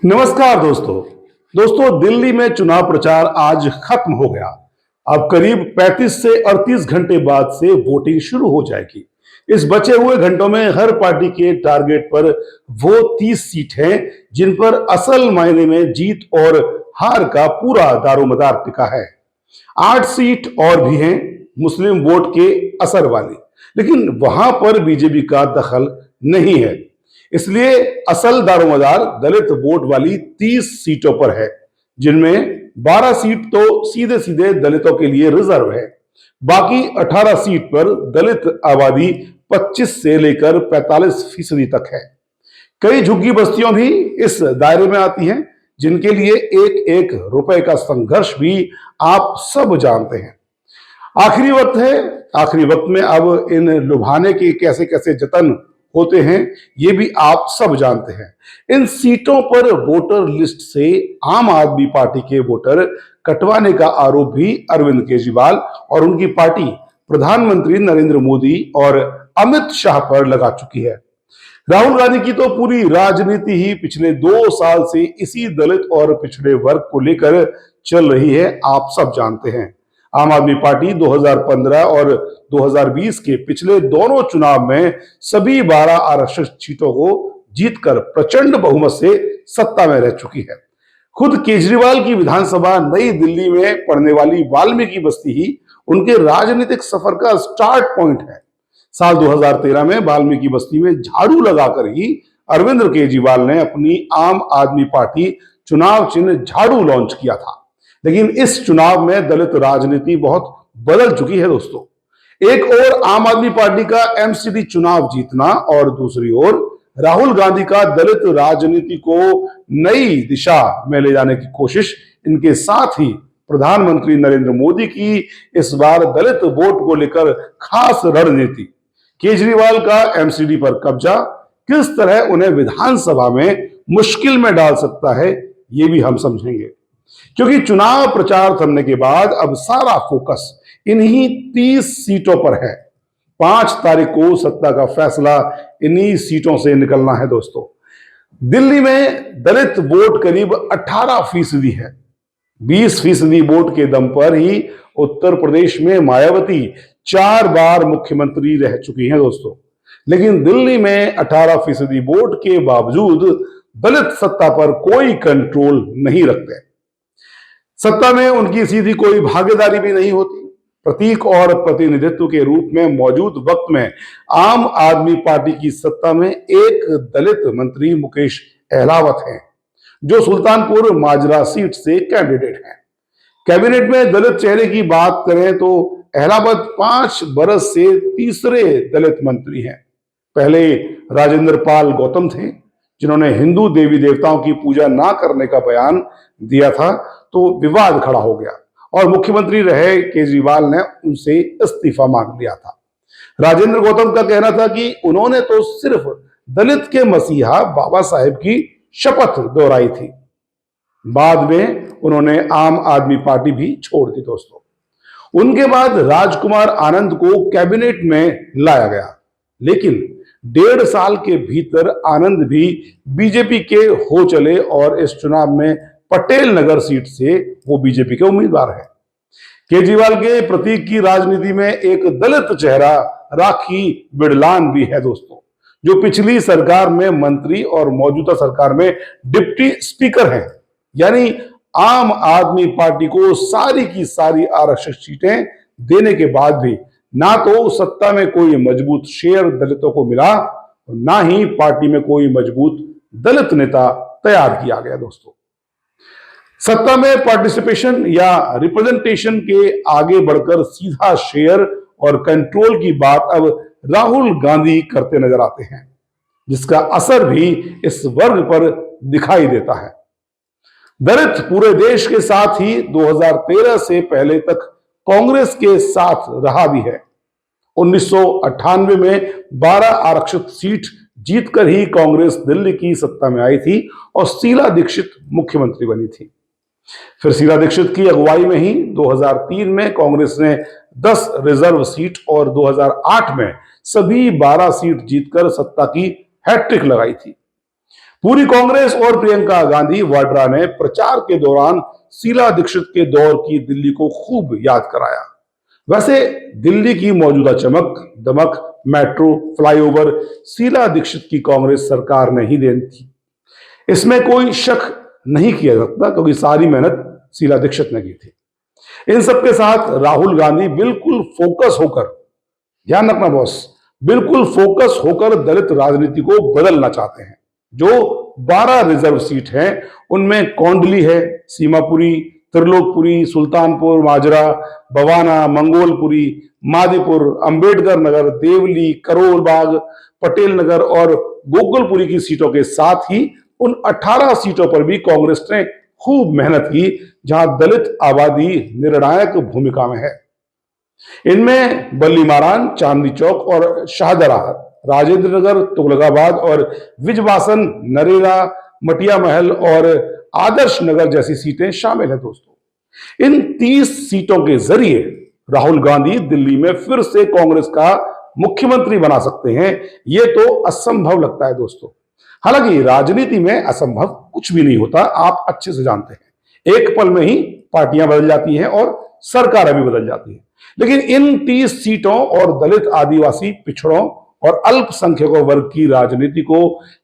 नमस्कार दोस्तों दिल्ली में चुनाव प्रचार आज खत्म हो गया। अब करीब 35 से 38 घंटे बाद से वोटिंग शुरू हो जाएगी। इस बचे हुए घंटों में हर पार्टी के टारगेट पर वो 30 सीट हैं जिन पर असल मायने में जीत और हार का पूरा दारोमदार टिका है। 8 सीट और भी हैं मुस्लिम वोट के असर वाली, लेकिन वहां पर बीजेपी का दखल नहीं है। इसलिए असल दारोमदार दलित वोट वाली 30 सीटों पर है, जिनमें 12 सीट तो सीधे सीधे दलितों के लिए रिजर्व है। बाकी 18 सीट पर दलित आबादी 25 से लेकर 45% तक है। कई झुग्गी बस्तियों भी इस दायरे में आती हैं, जिनके लिए एक एक रुपए का संघर्ष भी आप सब जानते हैं। आखिरी वक्त में अब इन लुभाने के कैसे कैसे जतन होते हैं, ये भी आप सब जानते हैं। इन सीटों पर वोटर लिस्ट से आम आदमी पार्टी के वोटर कटवाने का आरोप भी अरविंद केजरीवाल और उनकी पार्टी प्रधानमंत्री नरेंद्र मोदी और अमित शाह पर लगा चुकी है। राहुल गांधी की तो पूरी राजनीति ही पिछले 2 साल से इसी दलित और पिछड़े वर्ग को लेकर चल रही है, आप सब जानते हैं। आम आदमी पार्टी 2015 और 2020 के पिछले दोनों चुनाव में सभी 12 आरक्षित सीटों को जीतकर प्रचंड बहुमत से सत्ता में रह चुकी है। खुद केजरीवाल की विधानसभा नई दिल्ली में पड़ने वाली वाल्मीकि बस्ती ही उनके राजनीतिक सफर का स्टार्ट पॉइंट है। साल 2013 में वाल्मीकि बस्ती में झाड़ू लगाकर ही अरविंद केजरीवाल ने अपनी आम आदमी पार्टी चुनाव चिन्ह झाड़ू लॉन्च किया था। लेकिन इस चुनाव में दलित राजनीति बहुत बदल चुकी है दोस्तों। एक ओर आम आदमी पार्टी का एमसीडी चुनाव जीतना और दूसरी ओर राहुल गांधी का दलित राजनीति को नई दिशा में ले जाने की कोशिश। इनके साथ ही प्रधानमंत्री नरेंद्र मोदी की इस बार दलित वोट को लेकर खास रणनीति, केजरीवाल का एमसीडी पर कब्जा किस तरह उन्हें विधानसभा में मुश्किल में डाल सकता है, ये भी हम समझेंगे। क्योंकि चुनाव प्रचार थमने के बाद अब सारा फोकस इन्हीं 30 सीटों पर है। 5 तारीख को सत्ता का फैसला इन्हीं सीटों से निकलना है दोस्तों। दिल्ली में दलित वोट करीब 18% है। 20% वोट के दम पर ही उत्तर प्रदेश में मायावती 4 बार मुख्यमंत्री रह चुकी हैं दोस्तों। लेकिन दिल्ली में 18% वोट के बावजूद दलित सत्ता पर कोई कंट्रोल नहीं रखते। सत्ता में उनकी सीधी कोई भागीदारी भी नहीं होती। प्रतीक और प्रतिनिधित्व के रूप में मौजूद वक्त में आम आदमी पार्टी की सत्ता में एक दलित मंत्री मुकेश अहलावत हैं, जो सुल्तानपुर माजरा सीट से कैंडिडेट हैं। कैबिनेट में दलित चेहरे की बात करें तो अहलावत 5 बरस से तीसरे दलित मंत्री हैं। पहले राजेंद्र पाल गौतम थे, जिन्होंने हिंदू देवी देवताओं की पूजा ना करने का बयान दिया था, तो विवाद खड़ा हो गया और मुख्यमंत्री रहे केजरीवाल ने उनसे इस्तीफा मांग लिया था। राजेंद्र गौतम का कहना था कि उन्होंने तो सिर्फ दलित के मसीहा बाबा साहेब की शपथ दोहराई थी। बाद में उन्होंने आम आदमी पार्टी भी छोड़ दी दोस्तों। उनके बाद राजकुमार आनंद को कैबिनेट में लाया गया, लेकिन 1.5 साल के भीतर आनंद भी बीजेपी के हो चले और इस चुनाव में पटेल नगर सीट से वो बीजेपी के उम्मीदवार हैं। केजरीवाल के प्रतीक की राजनीति में एक दलित चेहरा राखी बिड़लान भी है दोस्तों, जो पिछली सरकार में मंत्री और मौजूदा सरकार में डिप्टी स्पीकर हैं। यानी आम आदमी पार्टी को सारी की सारी आरक्षित सीटें देने के बाद भी ना तो सत्ता में कोई मजबूत शेयर दलितों को मिला, ना ही पार्टी में कोई मजबूत दलित नेता तैयार किया गया दोस्तों। सत्ता में पार्टिसिपेशन या रिप्रेजेंटेशन के आगे बढ़कर सीधा शेयर और कंट्रोल की बात अब राहुल गांधी करते नजर आते हैं, जिसका असर भी इस वर्ग पर दिखाई देता है। दलित पूरे देश के साथ ही 2013 से पहले तक कांग्रेस के साथ रहा भी है। 1998 में 12 आरक्षित सीट जीतकर ही कांग्रेस दिल्ली की सत्ता में आई थी और शीला दीक्षित मुख्यमंत्री बनी थी। फिर शीला दीक्षित की अगुवाई में ही 2003 में कांग्रेस ने 10 रिजर्व सीट और 2008 में सभी 12 सीट जीतकर सत्ता की हैट्रिक लगाई थी। पूरी कांग्रेस और प्रियंका गांधी वाड्रा ने प्रचार के दौरान शीला दीक्षित के दौर की दिल्ली को खूब याद कराया। वैसे दिल्ली की मौजूदा चमक दमक, मेट्रो, फ्लाईओवर शीला दीक्षित की कांग्रेस सरकार ने ही देन थी, इसमें कोई शक नहीं किया सकता, क्योंकि सारी मेहनत शीला दीक्षित ने की थी। इन सबके साथ राहुल गांधी बिल्कुल फोकस होकर, ध्यान रखना बॉस, बिल्कुल फोकस होकर दलित राजनीति को बदलना चाहते हैं। जो 12 रिजर्व सीट हैं उनमें कौंडली है, सीमापुरी, त्रिलोकपुरी, सुल्तानपुर माजरा, बवाना, मंगोलपुरी, मादीपुर, अंबेडकर नगर, देवली, करोल बाग, पटेल नगर और गोकुलपुरी की सीटों के साथ ही उन 18 सीटों पर भी कांग्रेस ने खूब मेहनत की, जहां दलित आबादी निर्णायक भूमिका में है। इनमें बल्ली मारान, चांदनी चौक और शाहदरा, राजेंद्र नगर, तुगलकाबाद और विजयवासन, नरेला, मटिया महल और आदर्श नगर जैसी सीटें शामिल हैं दोस्तों। इन 30 सीटों के जरिए राहुल गांधी दिल्ली में फिर से कांग्रेस का मुख्यमंत्री बना सकते हैं। यह तो असंभव लगता है दोस्तों। हालांकि राजनीति में असंभव कुछ भी नहीं होता, आप अच्छे से जानते हैं। एक पल में ही पार्टियां बदल जाती हैं और सरकारें भी बदल जाती हैं। लेकिन इन 30 सीटों और दलित, आदिवासी, पिछड़ों और अल्पसंख्यकों वर्ग की राजनीति को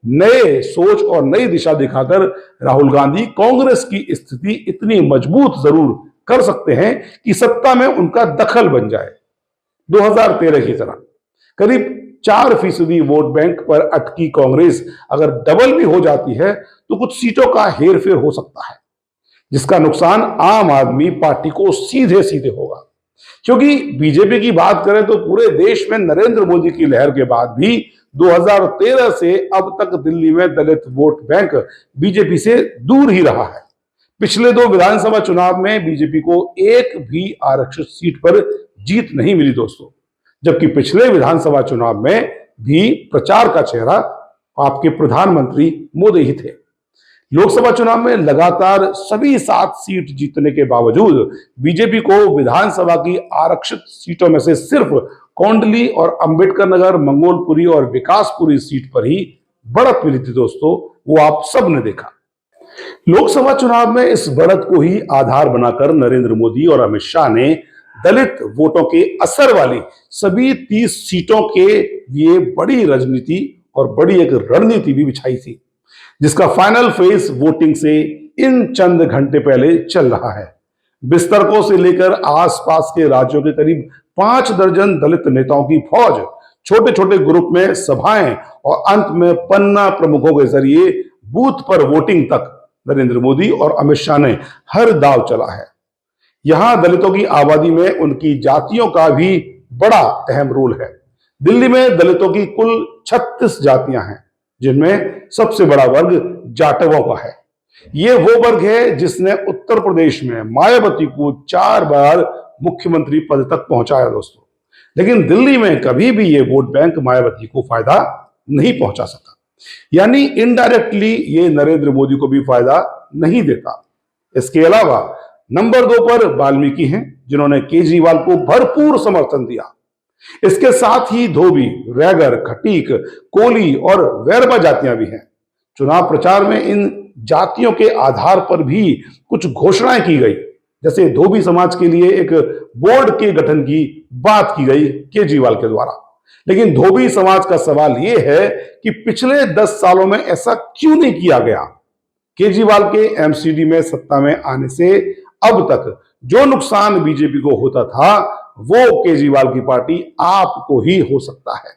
नए सोच और नई दिशा दिखाकर राहुल गांधी कांग्रेस की स्थिति इतनी मजबूत जरूर कर सकते हैं कि सत्ता में उनका दखल बन जाए। 2013 की तरह करीब 4% वोट बैंक पर अटकी कांग्रेस अगर डबल भी हो जाती है तो कुछ सीटों का हेरफेर हो सकता है, जिसका नुकसान आम आदमी पार्टी को सीधे सीधे होगा। क्योंकि बीजेपी की बात करें तो पूरे देश में नरेंद्र मोदी की लहर के बाद भी 2013 से अब तक दिल्ली में दलित वोट बैंक बीजेपी से दूर ही रहा है। पिछले 2 विधानसभा चुनाव में बीजेपी को एक भी आरक्षित सीट पर जीत नहीं मिली दोस्तों, जबकि पिछले विधानसभा चुनाव में भी प्रचार का चेहरा आपके प्रधानमंत्री मोदी ही थे। लोकसभा चुनाव में लगातार सभी 7 सीट जीतने के बावजूद बीजेपी को विधानसभा की आरक्षित सीटों में से सिर्फ कौंडली और अंबेडकर नगर, मंगोलपुरी और विकासपुरी सीट पर ही बढ़त मिली थी दोस्तों। वो आप सब ने देखा। लोकसभा चुनाव में इस बढ़त को ही आधार बनाकर नरेंद्र मोदी और अमित शाह ने दलित वोटों के असर वाली सभी 30 सीटों के लिए बड़ी राजनीति और बड़ी एक रणनीति भी बिछाई थी, जिसका फाइनल फेज वोटिंग से इन चंद घंटे पहले चल रहा है। बिस्तरकों से लेकर आसपास के राज्यों के करीब 5 दर्जन दलित नेताओं की फौज छोटे छोटे ग्रुप में सभाएं और अंत में पन्ना प्रमुखों के जरिए बूथ पर वोटिंग तक नरेंद्र मोदी और अमित शाह ने हर दाव चला है। यहां दलितों की आबादी में उनकी जातियों का भी बड़ा अहम रोल है। दिल्ली में दलितों की कुल 36 जातियां हैं, जिनमें सबसे बड़ा वर्ग जाटवों का है। यह वो वर्ग है जिसने उत्तर प्रदेश में मायावती को 4 बार मुख्यमंत्री पद तक पहुंचाया दोस्तों। लेकिन दिल्ली में कभी भी ये वोट बैंक मायावती को फायदा नहीं पहुंचा सका, यानी इनडायरेक्टली ये नरेंद्र मोदी को भी फायदा नहीं देता। इसके अलावा नंबर 2 पर वाल्मीकि हैं, जिन्होंने केजरीवाल को भरपूर समर्थन दिया। इसके साथ ही धोबी, रैगर, खटीक, कोली और वैरबा जातियां भी हैं। चुनाव प्रचार में इन जातियों के आधार पर भी कुछ घोषणाएं की गई, जैसे धोबी समाज के लिए एक बोर्ड के गठन की बात की गई केजरीवाल के द्वारा। लेकिन धोबी समाज का सवाल यह है कि पिछले 10 सालों में ऐसा क्यों नहीं किया गया। केजरीवाल के एमसीडी में सत्ता में आने से अब तक जो नुकसान बीजेपी को होता था, वो केजरीवाल की पार्टी आपको ही हो सकता है।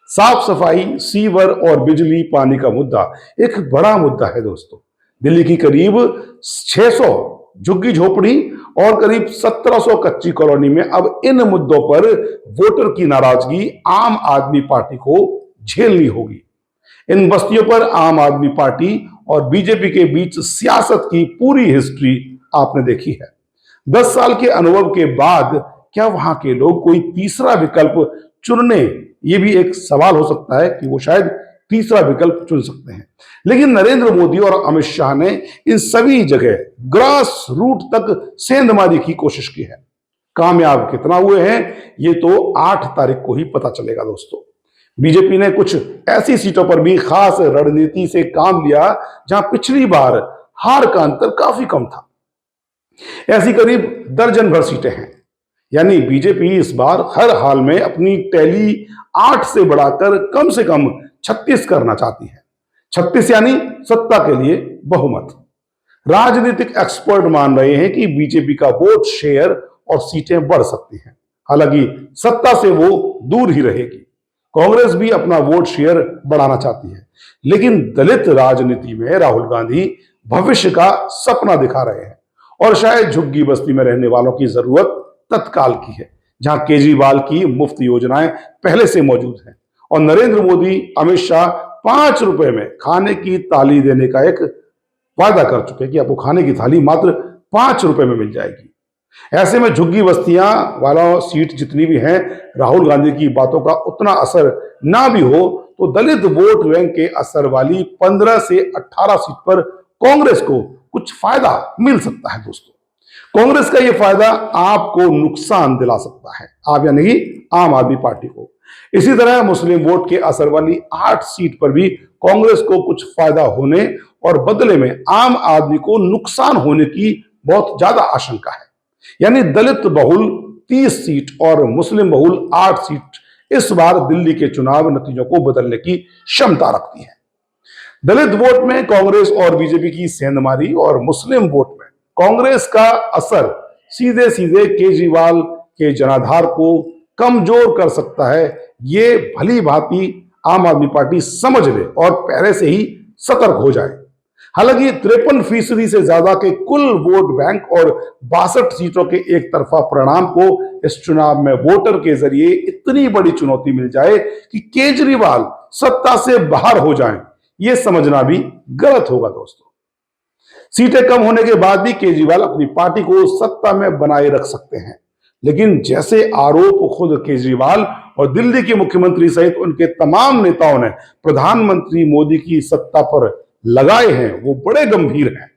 साफ सफाई, सीवर और बिजली पानी का मुद्दा एक बड़ा मुद्दा है दोस्तों। दिल्ली की करीब 600 झुग्गी झोपड़ी और करीब 1700 कच्ची कॉलोनी में अब इन मुद्दों पर वोटर की नाराजगी आम आदमी पार्टी को झेलनी होगी। इन बस्तियों पर आम आदमी पार्टी और बीजेपी के बीच सियासत की पूरी हिस्ट्री आपने देखी है। 10 साल के अनुभव के बाद क्या वहां के लोग कोई तीसरा विकल्प चुनने, ये भी एक सवाल हो सकता है कि वो शायद तीसरा विकल्प चुन सकते हैं। लेकिन नरेंद्र मोदी और अमित शाह ने इन सभी जगह ग्रास रूट तक सेंधमारी की कोशिश की है। कामयाब कितना हुए हैं ये तो 8 तारीख को ही पता चलेगा दोस्तों। बीजेपी ने कुछ ऐसी सीटों पर भी खास रणनीति से काम लिया जहां पिछली बार हार का अंतर काफी कम था। ऐसी करीब दर्जन भर सीटें हैं। यानी बीजेपी इस बार हर हाल में अपनी टैली 8 से बढ़ाकर कम से कम 36 करना चाहती है। 36 यानी सत्ता के लिए बहुमत। राजनीतिक एक्सपर्ट मान रहे हैं कि बीजेपी का वोट शेयर और सीटें बढ़ सकती हैं। हालांकि सत्ता से वो दूर ही रहेगी। कांग्रेस भी अपना वोट शेयर बढ़ाना चाहती है, लेकिन दलित राजनीति में राहुल गांधी भविष्य का सपना दिखा रहे हैं और शायद झुग्गी बस्ती में रहने वालों की जरूरत तत्काल की है, जहां केजरीवाल की मुफ्त योजनाएं पहले से मौजूद हैं और नरेंद्र मोदी, अमित शाह 5 रुपए में खाने की थाली देने का एक वादा कर चुके हैं कि आपको खाने की थाली मात्र 5 रुपए में मिल जाएगी। ऐसे में झुग्गी बस्तियां वाला सीट जितनी भी हैं, राहुल गांधी की बातों का उतना असर ना भी हो तो दलित वोट बैंक के असर वाली 15 से 18 सीट पर कांग्रेस को कुछ फायदा मिल सकता है। दोस्तों, कांग्रेस का यह फायदा आपको नुकसान दिला सकता है, आप यानी कि आम आदमी पार्टी को। इसी तरह मुस्लिम वोट के असर वाली 8 सीट पर भी कांग्रेस को कुछ फायदा होने और बदले में आम आदमी को नुकसान होने की बहुत ज्यादा आशंका है। यानी दलित बहुल 30 सीट और मुस्लिम बहुल 8 सीट इस बार दिल्ली के चुनाव नतीजों को बदलने की क्षमता रखती है। दलित वोट में कांग्रेस और बीजेपी की सेंधमारी और मुस्लिम वोट में कांग्रेस का असर सीधे सीधे केजरीवाल के जनाधार को कमजोर कर सकता है। ये भली भांति आम आदमी पार्टी समझ ले और पहले से ही सतर्क हो जाए। हालांकि 53% से ज्यादा के कुल वोट बैंक और 62 सीटों के एक तरफा परिणाम को इस चुनाव में वोटर के जरिए इतनी बड़ी चुनौती मिल जाए कि केजरीवाल सत्ता से बाहर हो जाएं, यह समझना भी गलत होगा। दोस्तों, सीटें कम होने के बाद भी केजरीवाल अपनी पार्टी को सत्ता में बनाए रख सकते हैं, लेकिन जैसे आरोप खुद केजरीवाल और दिल्ली के मुख्यमंत्री सहित उनके तमाम नेताओं ने प्रधानमंत्री मोदी की सत्ता पर लगाए हैं, वो बड़े गंभीर हैं।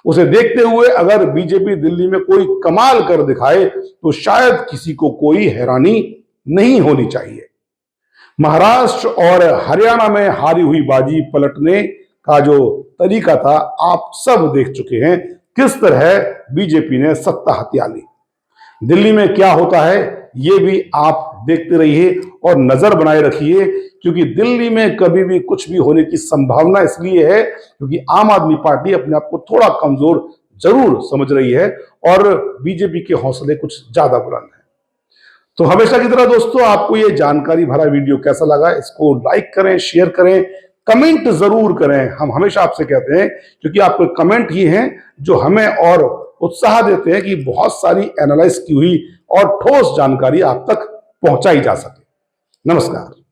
उसे देखते हुए अगर बीजेपी दिल्ली में कोई कमाल कर दिखाए तो शायद किसी को कोई हैरानी नहीं होनी चाहिए। महाराष्ट्र और हरियाणा में हारी हुई बाजी पलटने का जो तरीका था, आप सब देख चुके हैं किस तरह बीजेपी ने सत्ता हथिया ली। दिल्ली में क्या होता है ये भी आप देखते रहिए और नजर बनाए रखिए, क्योंकि दिल्ली में कभी भी कुछ भी होने की संभावना इसलिए है क्योंकि आम आदमी पार्टी अपने आप को थोड़ा कमजोर जरूर समझ रही है और बीजेपी के हौसले कुछ ज्यादा बुलंद हैं। तो हमेशा की तरह दोस्तों, आपको ये जानकारी भरा वीडियो कैसा लगा, इसको लाइक करें, शेयर करें, कमेंट जरूर करें। हम हमेशा आपसे कहते हैं क्योंकि आपके कमेंट ही हैं जो हमें और उत्साह देते हैं कि बहुत सारी एनालाइज की हुई और ठोस जानकारी आप तक पहुंचाई जा सके। नमस्कार।